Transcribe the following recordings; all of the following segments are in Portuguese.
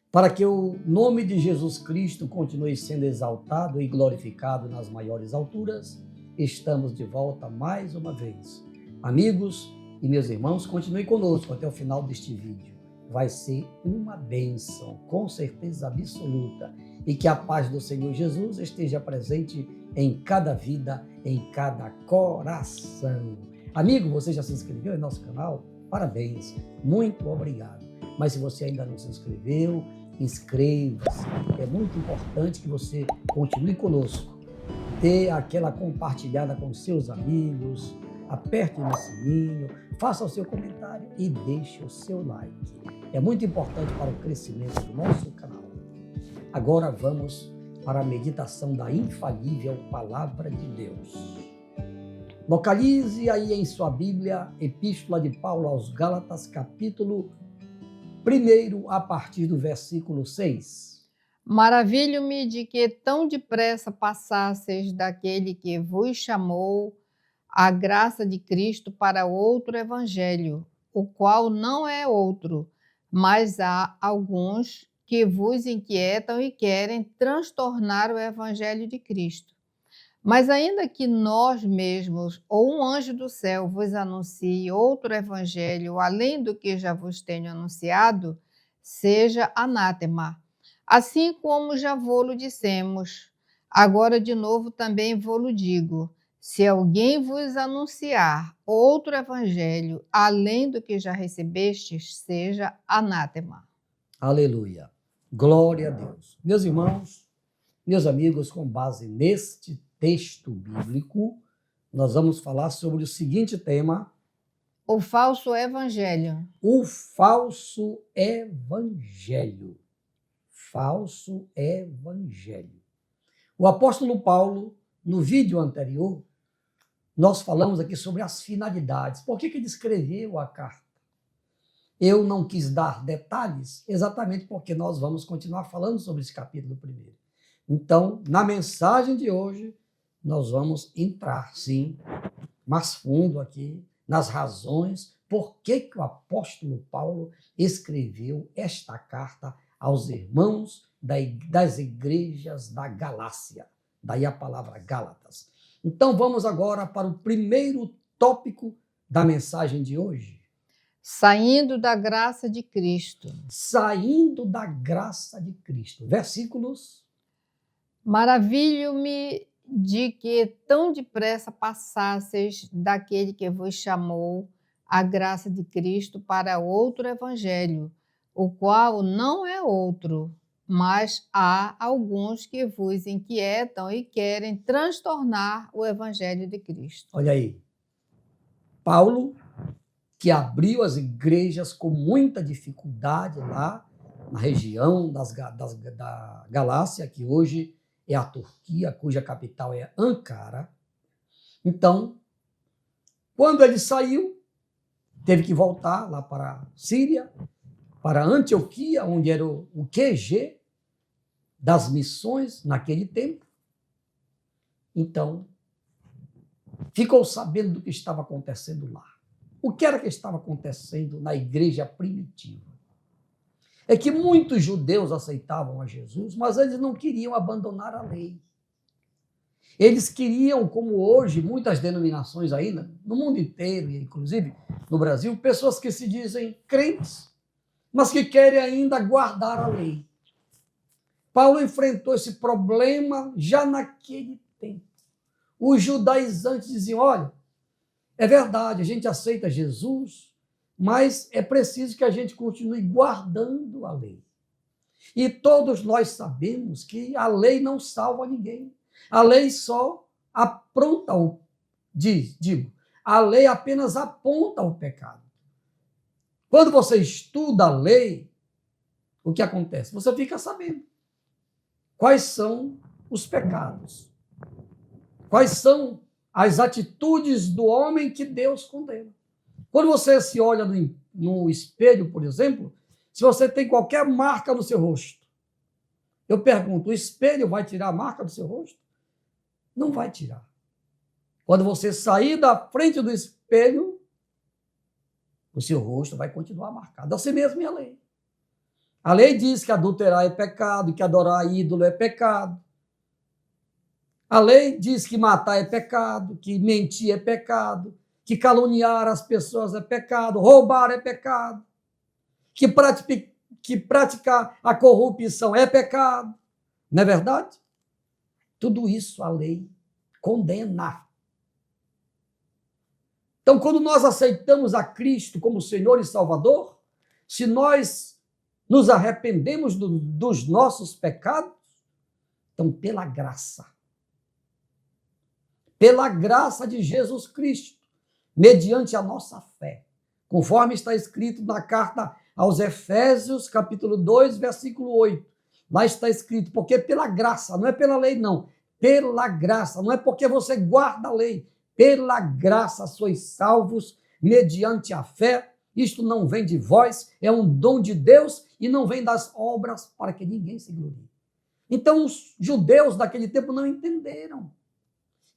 Para que o nome de Jesus Cristo continue sendo exaltado e glorificado nas maiores alturas, estamos de volta mais uma vez. Amigos e meus irmãos, continuem conosco até o final deste vídeo. Vai ser uma bênção, com certeza absoluta, e que a paz do Senhor Jesus esteja presente em cada vida, em cada coração. Amigo, você já se inscreveu em nosso canal? Parabéns, muito obrigado. Mas se você ainda não se inscreveu, inscreva-se. É muito importante que você continue conosco. Dê aquela compartilhada com seus amigos, aperte no sininho, faça o seu comentário e deixe o seu like. É muito importante para o crescimento do nosso canal. Agora vamos para a meditação da infalível Palavra de Deus. Localize aí em sua Bíblia, Epístola de Paulo aos Gálatas, capítulo 1, a partir do versículo 6. Maravilho-me de que tão depressa passasseis daquele que vos chamou a graça de Cristo para outro evangelho, o qual não é outro, mas há alguns que vos inquietam e querem transtornar o evangelho de Cristo. Mas ainda que nós mesmos ou um anjo do céu vos anuncie outro evangelho além do que já vos tenho anunciado, seja anátema. Assim como já vô-lo dissemos, agora de novo também vô-lo digo: se alguém vos anunciar outro evangelho além do que já recebestes, seja anátema. Aleluia. Glória a Deus. Meus irmãos, meus amigos, com base neste texto bíblico, nós vamos falar sobre o seguinte tema: o falso evangelho. O falso evangelho. Falso evangelho. O apóstolo Paulo, no vídeo anterior, nós falamos aqui sobre as finalidades. Por que ele escreveu a carta? Eu não quis dar detalhes, exatamente porque nós vamos continuar falando sobre esse capítulo 1. Então, na mensagem de hoje, nós vamos entrar, sim, mais fundo aqui, nas razões por que o apóstolo Paulo escreveu esta carta aos irmãos das igrejas da Galácia. Daí a palavra Gálatas. Então, vamos agora para o primeiro tópico da mensagem de hoje. Saindo da graça de Cristo. Saindo da graça de Cristo. Versículos. Maravilho-me de que tão depressa passasseis daquele que vos chamou a graça de Cristo para outro evangelho, o qual não é outro, mas há alguns que vos inquietam e querem transtornar o evangelho de Cristo. Olha aí, Paulo, que abriu as igrejas com muita dificuldade lá na região da Galácia, que hoje é a Turquia, cuja capital é Ankara. Então, quando ele saiu, teve que voltar lá para a Síria, para Antioquia, onde era o QG das missões naquele tempo. Então, ficou sabendo do que estava acontecendo lá. O que era que estava acontecendo na igreja primitiva? É que muitos judeus aceitavam a Jesus, mas eles não queriam abandonar a lei. Eles queriam, como hoje, muitas denominações ainda, no mundo inteiro, e inclusive no Brasil, pessoas que se dizem crentes, mas que querem ainda guardar a lei. Paulo enfrentou esse problema já naquele tempo. Os judaizantes diziam: olha, é verdade, a gente aceita Jesus, mas é preciso que a gente continue guardando a lei. E todos nós sabemos que a lei não salva ninguém. A lei só apronta a lei apenas aponta o pecado. Quando você estuda a lei, o que acontece? Você fica sabendo quais são os pecados, quais são as atitudes do homem que Deus condena. Quando você se olha no espelho, por exemplo, se você tem qualquer marca no seu rosto, eu pergunto, o espelho vai tirar a marca do seu rosto? Não vai tirar. Quando você sair da frente do espelho, o seu rosto vai continuar marcado. Assim mesmo é a lei. A lei diz que adulterar é pecado, que adorar ídolo é pecado. A lei diz que matar é pecado, que mentir é pecado, que caluniar as pessoas é pecado, roubar é pecado, que praticar a corrupção é pecado. Não é verdade? Tudo isso a lei condena. Então, quando nós aceitamos a Cristo como Senhor e Salvador, se nós nos arrependemos dos nossos pecados, então, pela graça de Jesus Cristo, mediante a nossa fé, conforme está escrito na carta aos Efésios, capítulo 2, versículo 8. Lá está escrito, porque pela graça, não é pela lei, não. Pela graça, não é porque você guarda a lei. Pela graça sois salvos, mediante a fé. Isto não vem de vós, é um dom de Deus e não vem das obras para que ninguém se glorie. Então, os judeus daquele tempo não entenderam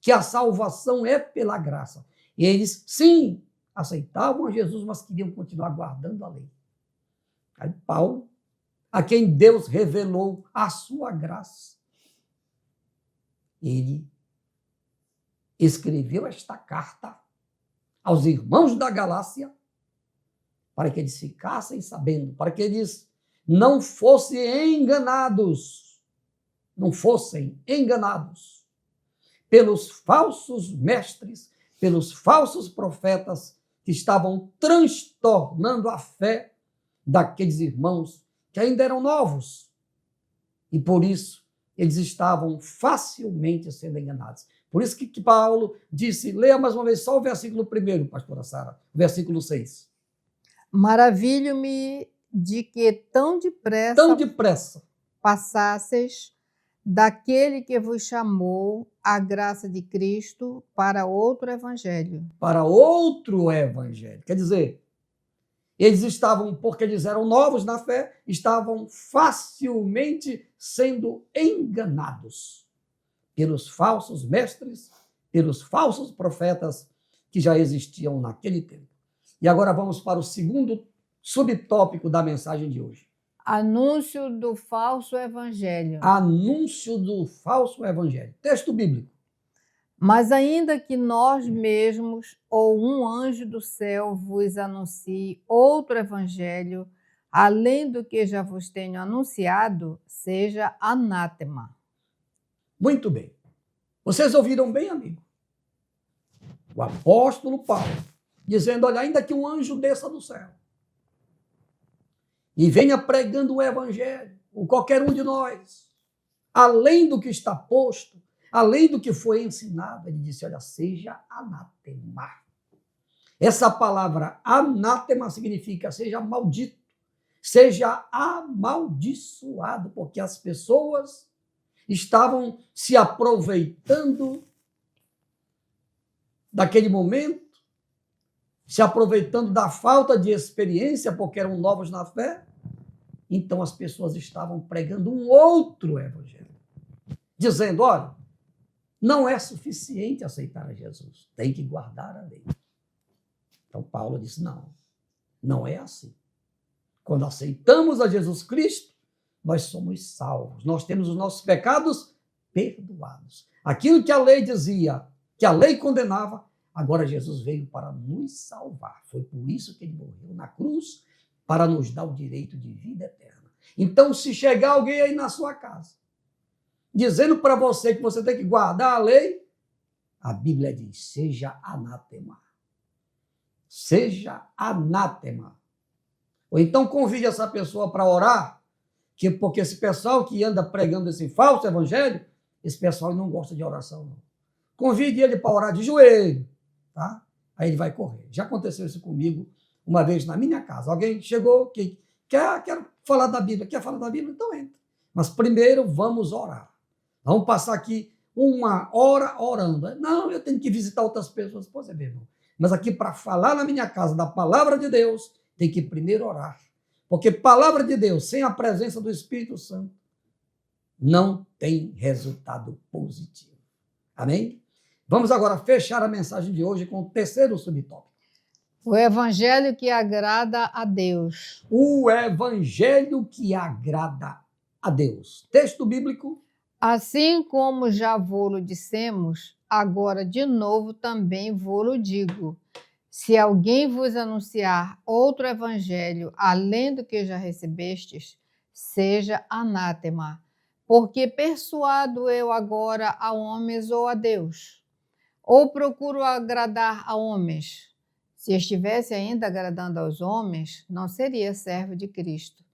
que a salvação é pela graça. E eles, sim, aceitavam a Jesus, mas queriam continuar guardando a lei. Aí Paulo, a quem Deus revelou a sua graça, ele escreveu esta carta aos irmãos da Galácia para que eles ficassem sabendo, para que eles não fossem enganados, pelos falsos mestres, pelos falsos profetas que estavam transtornando a fé daqueles irmãos que ainda eram novos. E por isso eles estavam facilmente sendo enganados. Por isso que Paulo disse, leia mais uma vez só o versículo 1, pastora Sara, versículo 6. Maravilho-me de que tão depressa passasseis daquele que vos chamou a graça de Cristo para outro evangelho. Para outro evangelho. Quer dizer, eles estavam, porque eles eram novos na fé, estavam facilmente sendo enganados pelos falsos mestres, pelos falsos profetas que já existiam naquele tempo. E agora vamos para o segundo subtópico da mensagem de hoje. Anúncio do falso evangelho. Anúncio do falso evangelho. Texto bíblico. Mas ainda que nós mesmos ou um anjo do céu vos anuncie outro evangelho, além do que já vos tenho anunciado, seja anátema. Muito bem. Vocês ouviram bem, amigo? O apóstolo Paulo dizendo, olha, ainda que um anjo desça do céu e venha pregando o evangelho, ou qualquer um de nós, além do que está posto, além do que foi ensinado, ele disse, olha, seja anátema. Essa palavra anátema significa seja maldito, seja amaldiçoado, porque as pessoas estavam se aproveitando daquele momento, se aproveitando da falta de experiência, porque eram novos na fé. Então as pessoas estavam pregando um outro evangelho, dizendo, olha, não é suficiente aceitar a Jesus, tem que guardar a lei. Então Paulo disse, não é assim. Quando aceitamos a Jesus Cristo, nós somos salvos, nós temos os nossos pecados perdoados. Aquilo que a lei dizia, que a lei condenava, agora Jesus veio para nos salvar. Foi por isso que ele morreu na cruz, para nos dar o direito de vida eterna. Então, se chegar alguém aí na sua casa, dizendo para você que você tem que guardar a lei, a Bíblia diz, seja anátema. Seja anátema. Ou então convide essa pessoa para orar, porque esse pessoal que anda pregando esse falso evangelho, esse pessoal não gosta de oração, não. Convide ele para orar de joelho, tá? Aí ele vai correr. Já aconteceu isso comigo uma vez na minha casa. Alguém chegou que quer falar da Bíblia. Quer falar da Bíblia? Então entra. Mas primeiro vamos orar. Vamos passar aqui uma hora orando. Não, eu tenho que visitar outras pessoas. Pois é, meu irmão. Mas aqui para falar na minha casa da palavra de Deus, tem que primeiro orar. Porque palavra de Deus sem a presença do Espírito Santo não tem resultado positivo. Amém? Vamos agora fechar a mensagem de hoje com o terceiro subtópico. O evangelho que agrada a Deus. O evangelho que agrada a Deus. Texto bíblico. Assim como já vô-lo dissemos, agora de novo também vô-lo digo. Se alguém vos anunciar outro evangelho além do que já recebestes, seja anátema. Porque persuado eu agora a homens ou a Deus? Ou procuro agradar a homens? Se estivesse ainda agradando aos homens, não seria servo de Cristo.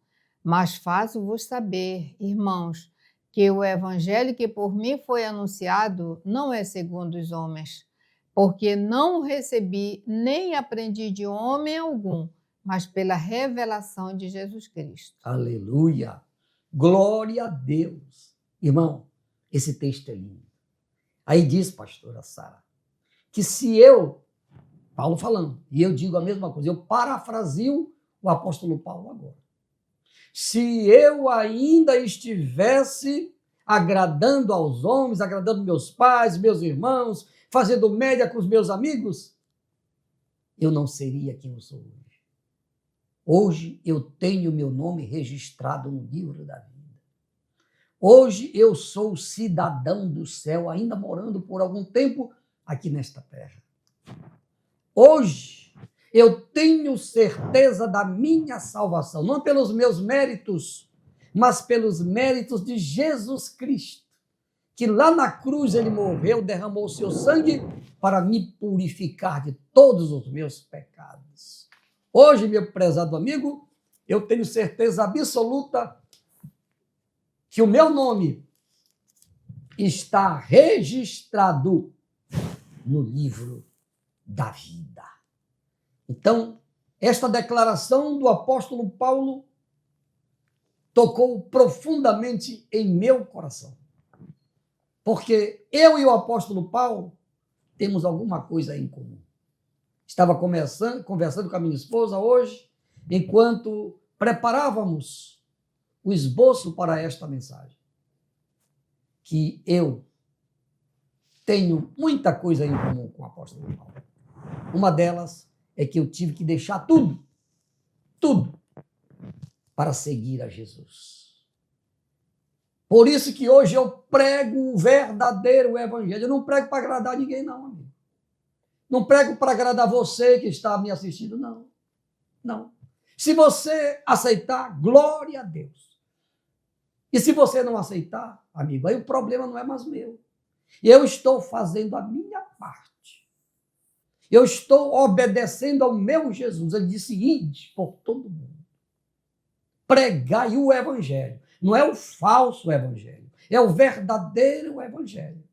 Mas faço-vos saber, irmãos, que o evangelho que por mim foi anunciado não é segundo os homens, porque não o recebi nem aprendi de homem algum, mas pela revelação de Jesus Cristo. Aleluia! Glória a Deus! Irmão, esse texto é lindo. Aí diz, pastora Sara, que se eu, Paulo falando, e eu digo a mesma coisa, eu parafrasio o apóstolo Paulo agora. Se eu ainda estivesse agradando aos homens, agradando meus pais, meus irmãos, fazendo média com os meus amigos, eu não seria quem eu sou hoje. Hoje eu tenho meu nome registrado no livro da vida. Hoje eu sou cidadão do céu, ainda morando por algum tempo aqui nesta terra. Hoje eu tenho certeza da minha salvação, não pelos meus méritos, mas pelos méritos de Jesus Cristo, que lá na cruz ele morreu, derramou o seu sangue para me purificar de todos os meus pecados. Hoje, meu prezado amigo, eu tenho certeza absoluta que o meu nome está registrado no livro da vida. Então, esta declaração do apóstolo Paulo tocou profundamente em meu coração. Porque eu e o apóstolo Paulo temos alguma coisa em comum. Estava conversando com a minha esposa hoje, enquanto preparávamos o esboço para esta mensagem. Que eu tenho muita coisa em comum com o apóstolo Paulo. Uma delas é que eu tive que deixar tudo, para seguir a Jesus. Por isso que hoje eu prego o verdadeiro evangelho. Eu não prego para agradar ninguém, não, amigo. Não prego para agradar você que está me assistindo, não. Não. Se você aceitar, glória a Deus. E se você não aceitar, amigo, aí o problema não é mais meu. Eu estou fazendo a minha parte. Eu estou obedecendo ao meu Jesus. Ele disse, ide por todo mundo. Pregai o evangelho. Não é o falso evangelho. É o verdadeiro evangelho.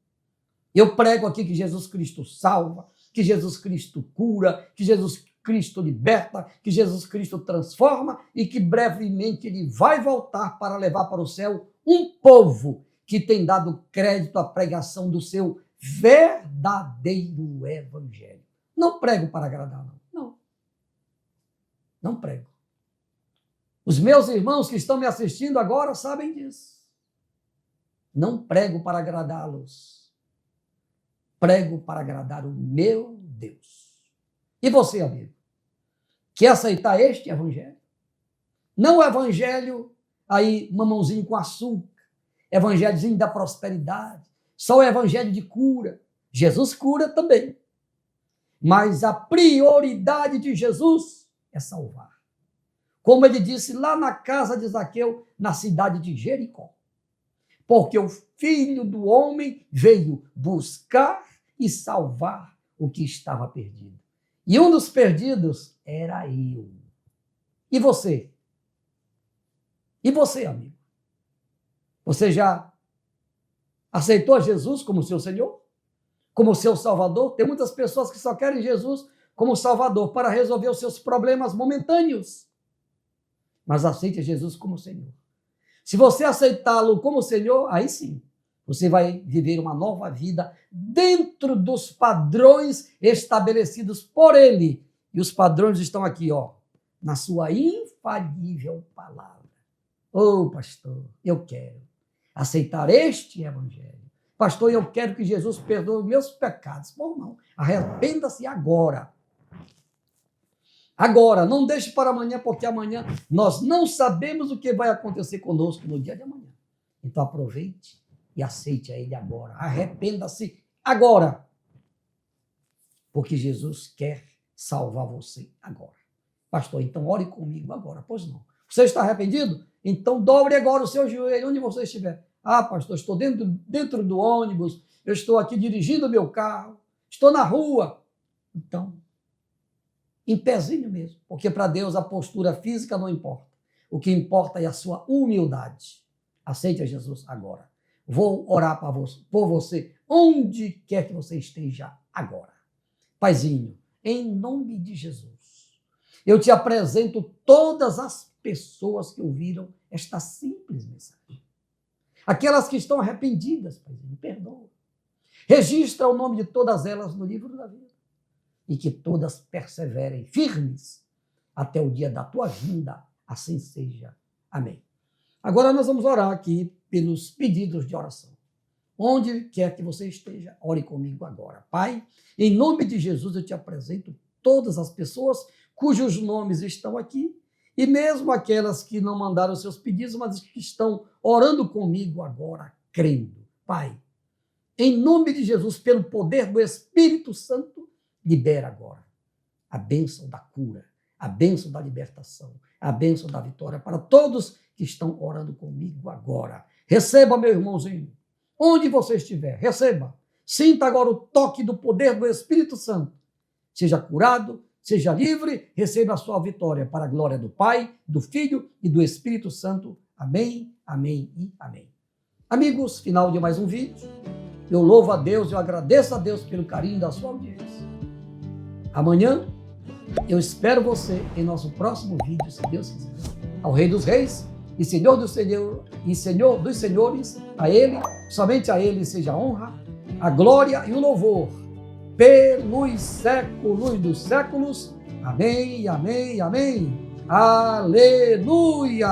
Eu prego aqui que Jesus Cristo salva, que Jesus Cristo cura, que Jesus Cristo liberta, que Jesus Cristo transforma e que brevemente ele vai voltar para levar para o céu um povo que tem dado crédito à pregação do seu verdadeiro evangelho. Não prego para agradar, não. Não prego. Os meus irmãos que estão me assistindo agora sabem disso. Não prego para agradá-los. Prego para agradar o meu Deus. E você, amigo? Quer aceitar este evangelho? Não o evangelho aí, mamãozinho com açúcar, evangelhozinho da prosperidade, só o evangelho de cura. Jesus cura também. Mas a prioridade de Jesus é salvar. Como ele disse lá na casa de Zaqueu, na cidade de Jericó. Porque o Filho do Homem veio buscar e salvar o que estava perdido. E um dos perdidos era eu. E você? E você, amigo? Você já aceitou Jesus como seu Senhor? Como seu Salvador? Tem muitas pessoas que só querem Jesus como Salvador para resolver os seus problemas momentâneos. Mas aceite Jesus como Senhor. Se você aceitá-lo como Senhor, aí sim, você vai viver uma nova vida dentro dos padrões estabelecidos por Ele. E os padrões estão aqui, ó, na sua infalível palavra. Ô, pastor, eu quero aceitar este evangelho. Pastor, eu quero que Jesus perdoe meus pecados. Bom, não, arrependa-se agora. Agora, não deixe para amanhã, porque amanhã nós não sabemos o que vai acontecer conosco no dia de amanhã. Então aproveite e aceite a Ele agora. Arrependa-se agora. Porque Jesus quer salvar você agora. Pastor, então ore comigo agora. Pois não. Você está arrependido? Então dobre agora o seu joelho, onde você estiver. Ah, pastor, estou dentro do ônibus, eu estou aqui dirigindo o meu carro, estou na rua. Então, em pezinho mesmo, porque para Deus a postura física não importa. O que importa é a sua humildade. Aceite a Jesus agora. Vou orar por você, onde quer que você esteja agora. Paizinho, em nome de Jesus, eu te apresento todas as pessoas que ouviram esta simples mensagem. Aquelas que estão arrependidas, Paizinho, perdoa. Registra o nome de todas elas no livro da vida. E que todas perseverem firmes até o dia da tua vinda, assim seja. Amém. Agora nós vamos orar aqui pelos pedidos de oração. Onde quer que você esteja, ore comigo agora. Pai, em nome de Jesus eu te apresento todas as pessoas cujos nomes estão aqui e mesmo aquelas que não mandaram seus pedidos, mas que estão orando comigo agora, crendo. Pai, em nome de Jesus, pelo poder do Espírito Santo, libera agora a bênção da cura, a bênção da libertação, a bênção da vitória para todos que estão orando comigo agora. Receba, meu irmãozinho, onde você estiver, receba. Sinta agora o toque do poder do Espírito Santo. Seja curado, seja livre, receba a sua vitória para a glória do Pai, do Filho e do Espírito Santo. Amém, amém e amém. Amigos, final de mais um vídeo. Eu louvo a Deus, eu agradeço a Deus pelo carinho da sua audiência. Amanhã eu espero você em nosso próximo vídeo, se Deus quiser. Ao Rei dos Reis e Senhor dos Senhores, a Ele, somente a Ele seja a honra, a glória e o louvor, pelos séculos dos séculos. Amém, amém, amém. Aleluia!